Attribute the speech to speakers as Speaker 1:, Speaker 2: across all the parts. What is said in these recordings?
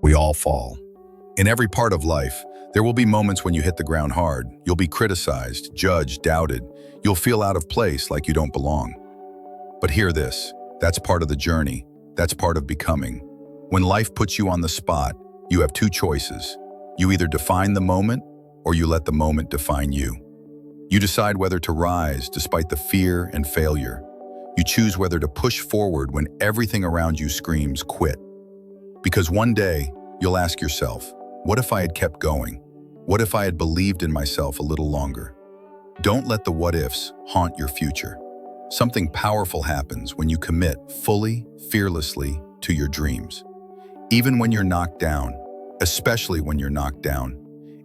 Speaker 1: We all fall. In every part of life, there will be moments when you hit the ground hard. You'll be criticized, judged, doubted. You'll feel out of place, like you don't belong. But hear this, that's part of the journey. That's part of becoming. When life puts you on the spot, you have two choices. You either define the moment, or you let the moment define you. You decide whether to rise despite the fear and failure. You choose whether to push forward when everything around you screams, quit. Because one day, you'll ask yourself, what if I had kept going? What if I had believed in myself a little longer? Don't let the what-ifs haunt your future. Something powerful happens when you commit fully, fearlessly to your dreams. Even when you're knocked down, especially when you're knocked down,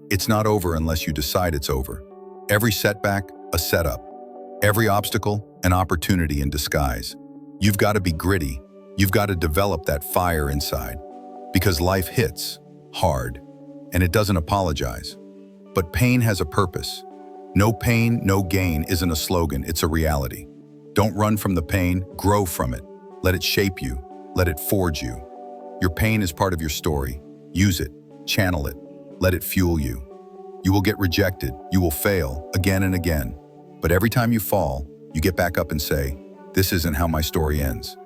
Speaker 1: it's not over unless you decide it's over. Every setback, a setup. Every obstacle, an opportunity in disguise. You've got to be gritty. You've got to develop that fire inside. Because life hits hard, and it doesn't apologize. But pain has a purpose. No pain, no gain isn't a slogan, it's a reality. Don't run from the pain, grow from it. Let it shape you, let it forge you. Your pain is part of your story. Use it, channel it, let it fuel you. You will get rejected, you will fail again and again. But every time you fall, you get back up and say, this isn't how my story ends.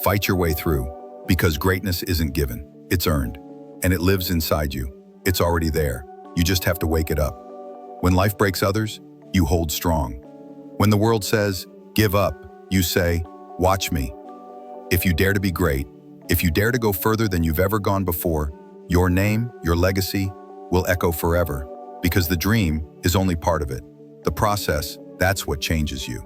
Speaker 1: Fight your way through, because greatness isn't given, it's earned. And it lives inside you. It's already there. You just have to wake it up. When life breaks others, you hold strong. When the world says, give up, you say, watch me. If you dare to be great, if you dare to go further than you've ever gone before, your name, your legacy, will echo forever. Because the dream is only part of it. The process, that's what changes you.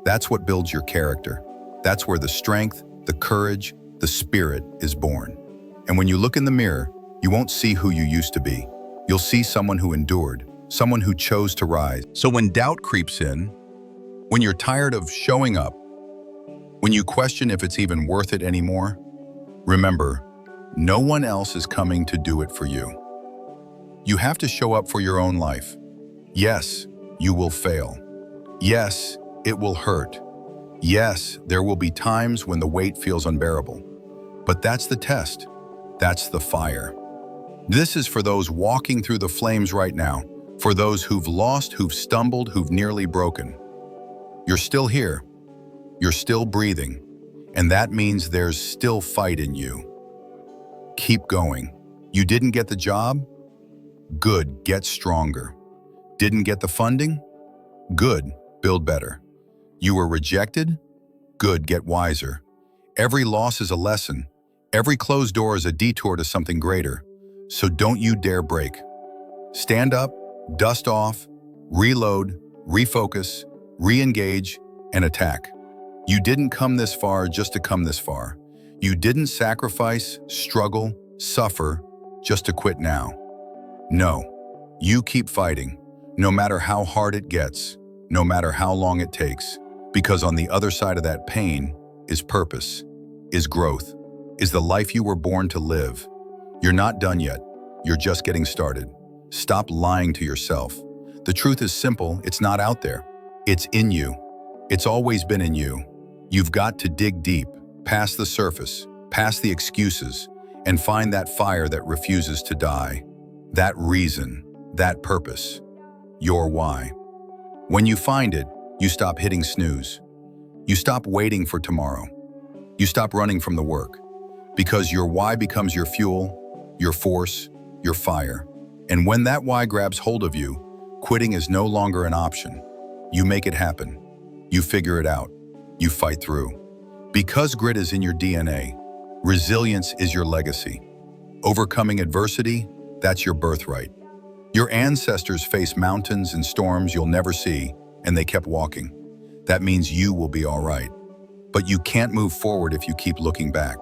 Speaker 1: That's what builds your character. That's where the strength, the courage, the spirit is born. And when you look in the mirror, you won't see who you used to be. You'll see someone who endured, someone who chose to rise. So when doubt creeps in, when you're tired of showing up, when you question if it's even worth it anymore, remember, no one else is coming to do it for you. You have to show up for your own life. Yes, you will fail. Yes, it will hurt. Yes, there will be times when the weight feels unbearable. But that's the test. That's the fire. This is for those walking through the flames right now, for those who've lost, who've stumbled, who've nearly broken. You're still here. You're still breathing. And that means there's still fight in you. Keep going. You didn't get the job? Good, get stronger. Didn't get the funding? Good, build better. You were rejected? Good, get wiser. Every loss is a lesson. Every closed door is a detour to something greater. So don't you dare break. Stand up, dust off, reload, refocus, re-engage, and attack. You didn't come this far just to come this far. You didn't sacrifice, struggle, suffer, just to quit now. No, you keep fighting, no matter how hard it gets, no matter how long it takes, because on the other side of that pain is purpose, is growth, is the life you were born to live. You're not done yet, you're just getting started. Stop lying to yourself. The truth is simple, it's not out there. It's in you. It's always been in you. You've got to dig deep, past the surface, past the excuses, and find that fire that refuses to die. That reason, that purpose, your why. When you find it, you stop hitting snooze. You stop waiting for tomorrow. You stop running from the work. Because your why becomes your fuel, your force, your fire. And when that why grabs hold of you, quitting is no longer an option. You make it happen. You figure it out. You fight through. Because grit is in your DNA, resilience is your legacy. Overcoming adversity, that's your birthright. Your ancestors faced mountains and storms you'll never see, and they kept walking. That means you will be all right. But you can't move forward if you keep looking back.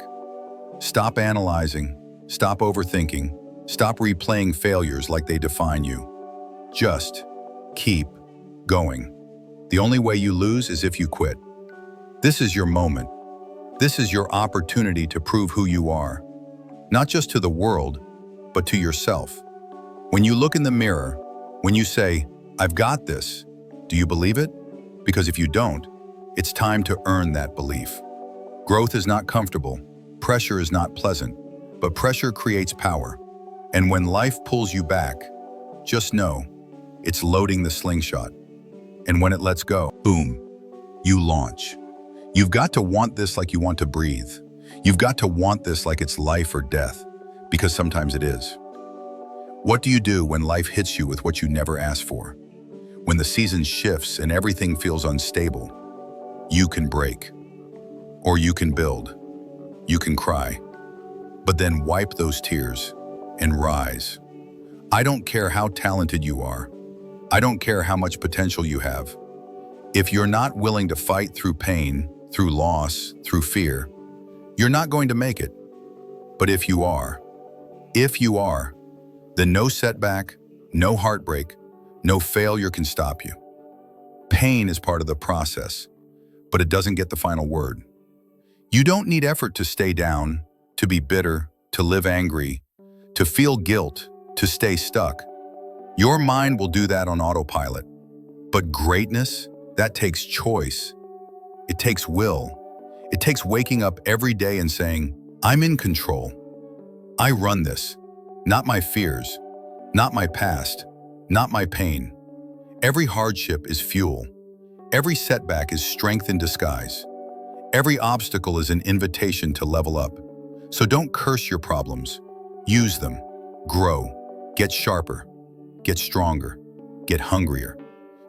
Speaker 1: Stop analyzing, stop overthinking, stop replaying failures like they define you. Just keep going. The only way you lose is if you quit. This is your moment. This is your opportunity to prove who you are. Not just to the world, but to yourself. When you look in the mirror, when you say, I've got this, do you believe it? Because if you don't, it's time to earn that belief. Growth is not comfortable. Pressure is not pleasant. But pressure creates power. And when life pulls you back, just know it's loading the slingshot. And when it lets go, boom, you launch. You've got to want this like you want to breathe. You've got to want this like it's life or death, because sometimes it is. What do you do when life hits you with what you never asked for? When the season shifts and everything feels unstable, you can break. Or you can build. You can cry. But then wipe those tears and rise. I don't care how talented you are. I don't care how much potential you have. If you're not willing to fight through pain, through loss, through fear, you're not going to make it. But if you are, then no setback, no heartbreak, no failure can stop you. Pain is part of the process, but it doesn't get the final word. You don't need effort to stay down, to be bitter, to live angry, to feel guilt, to stay stuck. Your mind will do that on autopilot. But greatness, that takes choice. It takes will. It takes waking up every day and saying, I'm in control. I run this. Not my fears, not my past, not my pain. Every hardship is fuel. Every setback is strength in disguise. Every obstacle is an invitation to level up. So don't curse your problems. Use them. Grow. Get sharper. Get stronger. Get hungrier.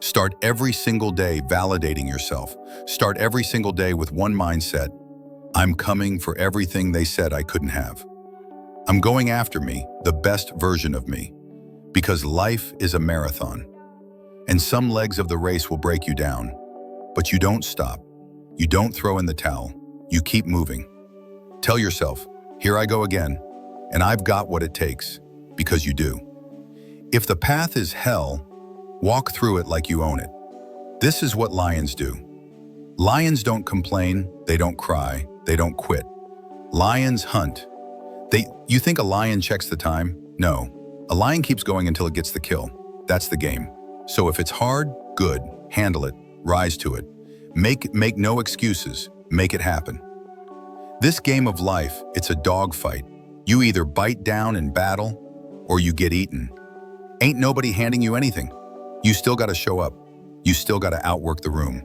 Speaker 1: Start every single day validating yourself. Start every single day with one mindset. I'm coming for everything they said I couldn't have. I'm going after me, the best version of me. Because life is a marathon. And some legs of the race will break you down. But you don't stop. You don't throw in the towel. You keep moving. Tell yourself, here I go again. And I've got what it takes. Because you do. If the path is hell, walk through it like you own it. This is what lions do. Lions don't complain, they don't cry, they don't quit. Lions hunt. You think a lion checks the time? No. A lion keeps going until it gets the kill. That's the game. So if it's hard, good, handle it, rise to it. Make no excuses, make it happen. This game of life, it's a dogfight. You either bite down and battle, or you get eaten. Ain't nobody handing you anything. You still gotta show up. You still gotta outwork the room.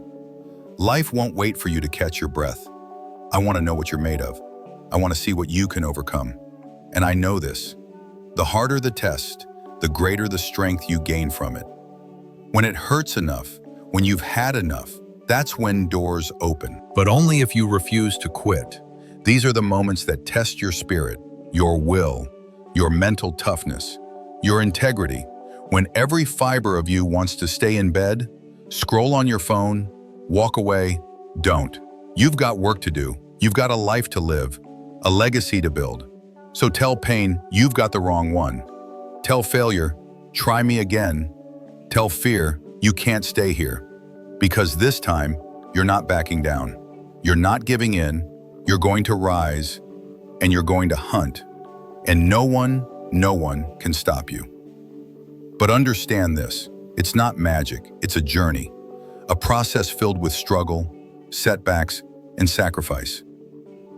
Speaker 1: Life won't wait for you to catch your breath. I wanna know what you're made of. I wanna see what you can overcome. And I know this. The harder the test, the greater the strength you gain from it. When it hurts enough, when you've had enough, that's when doors open. But only if you refuse to quit. These are the moments that test your spirit, your will, your mental toughness, your integrity. When every fiber of you wants to stay in bed, scroll on your phone, walk away, don't. You've got work to do. You've got a life to live, a legacy to build. So tell pain, you've got the wrong one. Tell failure, try me again. Tell fear, you can't stay here. Because this time, you're not backing down. You're not giving in. You're going to rise, and you're going to hunt. And no one can stop you. But understand this, it's not magic, it's a journey. A process filled with struggle, setbacks, and sacrifice.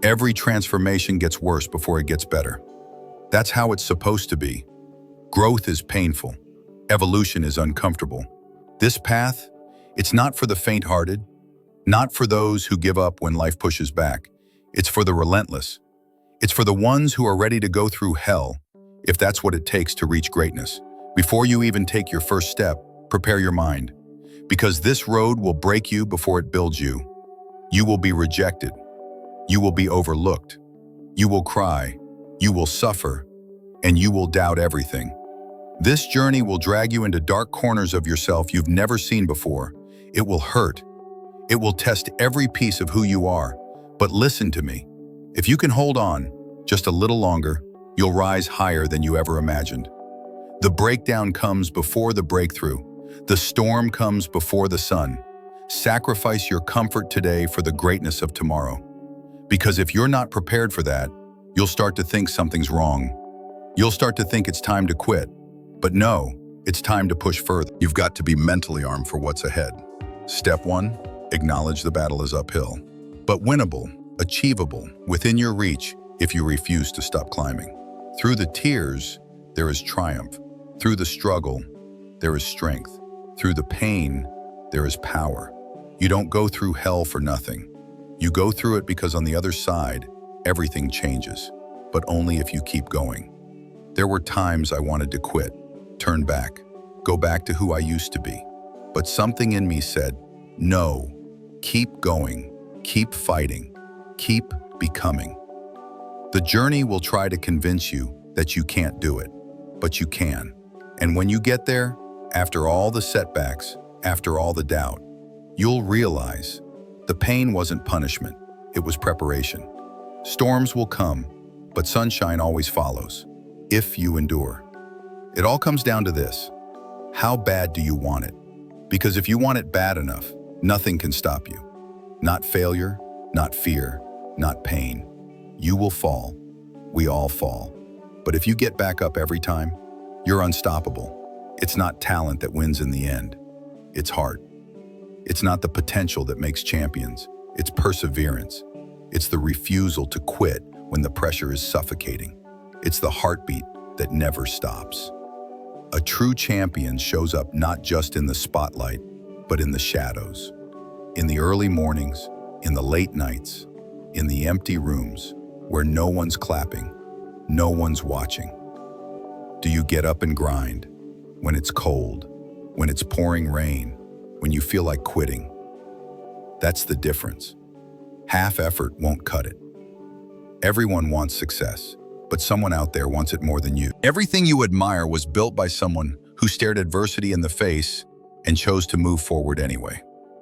Speaker 1: Every transformation gets worse before it gets better. That's how it's supposed to be. Growth is painful. Evolution is uncomfortable. This path, it's not for the faint-hearted, not for those who give up when life pushes back. It's for the relentless. It's for the ones who are ready to go through hell, if that's what it takes to reach greatness. Before you even take your first step, prepare your mind. Because this road will break you before it builds you. You will be rejected. You will be overlooked. You will cry. You will suffer. And you will doubt everything. This journey will drag you into dark corners of yourself you've never seen before. It will hurt. It will test every piece of who you are. But listen to me. If you can hold on just a little longer, you'll rise higher than you ever imagined. The breakdown comes before the breakthrough. The storm comes before the sun. Sacrifice your comfort today for the greatness of tomorrow. Because if you're not prepared for that, you'll start to think something's wrong. You'll start to think it's time to quit. But no, it's time to push further. You've got to be mentally armed for what's ahead. Step 1, acknowledge the battle is uphill. But winnable, achievable, within your reach. if you refuse to stop climbing. Through the tears, there is triumph. Through the struggle, there is strength. Through the pain, there is power. You don't go through hell for nothing. You go through it because on the other side, everything changes, but only if you keep going. There were times I wanted to quit, turn back, go back to who I used to be. But something in me said, no, keep going, keep fighting, keep becoming. The journey will try to convince you that you can't do it, but you can. And when you get there, after all the setbacks, after all the doubt, you'll realize the pain wasn't punishment, it was preparation. Storms will come, but sunshine always follows, if you endure. It all comes down to this: how bad do you want it? Because if you want it bad enough, nothing can stop you. Not failure, not fear, not pain. You will fall. We all fall. But if you get back up every time, you're unstoppable. It's not talent that wins in the end. It's heart. It's not the potential that makes champions. It's perseverance. It's the refusal to quit when the pressure is suffocating. It's the heartbeat that never stops. A true champion shows up not just in the spotlight, but in the shadows. In the early mornings, in the late nights, in the empty rooms, where no one's clapping, no one's watching. Do you get up and grind when it's cold, when it's pouring rain, when you feel like quitting? That's the difference. Half effort won't cut it. Everyone wants success, but someone out there wants it more than you. Everything you admire was built by someone who stared adversity in the face and chose to move forward anyway.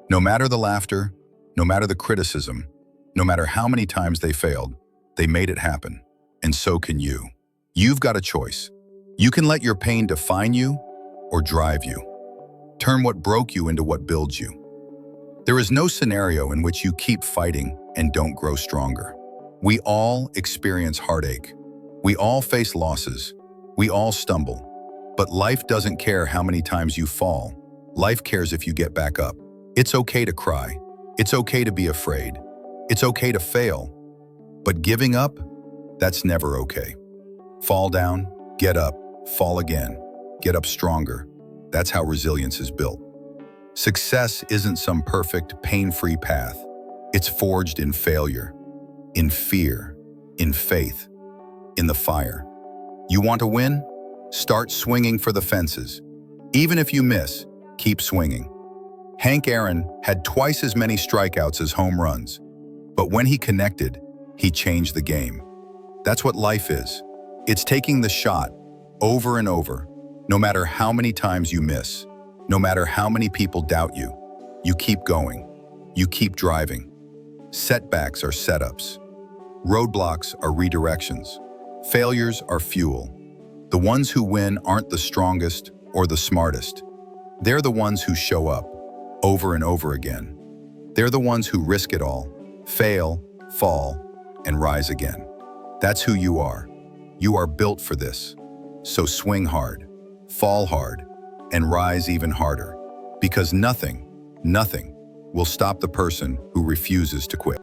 Speaker 1: No matter the laughter, no matter the criticism, no matter how many times they failed, they made it happen, and so can you. You've got a choice. You can let your pain define you or drive you. Turn what broke you into what builds you. There is no scenario in which you keep fighting and don't grow stronger. We all experience heartache. We all face losses. We all stumble. But life doesn't care how many times you fall. Life cares if you get back up. It's okay to cry. It's okay to be afraid. It's okay to fail. But giving up, that's never okay. Fall down, get up, fall again, get up stronger. That's how resilience is built. Success isn't some perfect, pain-free path. It's forged in failure, in fear, in faith, in the fire. You want to win? Start swinging for the fences. Even if you miss, keep swinging. Hank Aaron had twice as many strikeouts as home runs, but when he connected, he changed the game. That's what life is. It's taking the shot over and over, no matter how many times you miss, no matter how many people doubt you. You keep going. You keep driving. Setbacks are setups. Roadblocks are redirections. Failures are fuel. The ones who win aren't the strongest or the smartest. They're the ones who show up over and over again. They're the ones who risk it all, fail, fall, and rise again. That's who you are. You are built for this. So swing hard, fall hard, and rise even harder. Because nothing will stop the person who refuses to quit.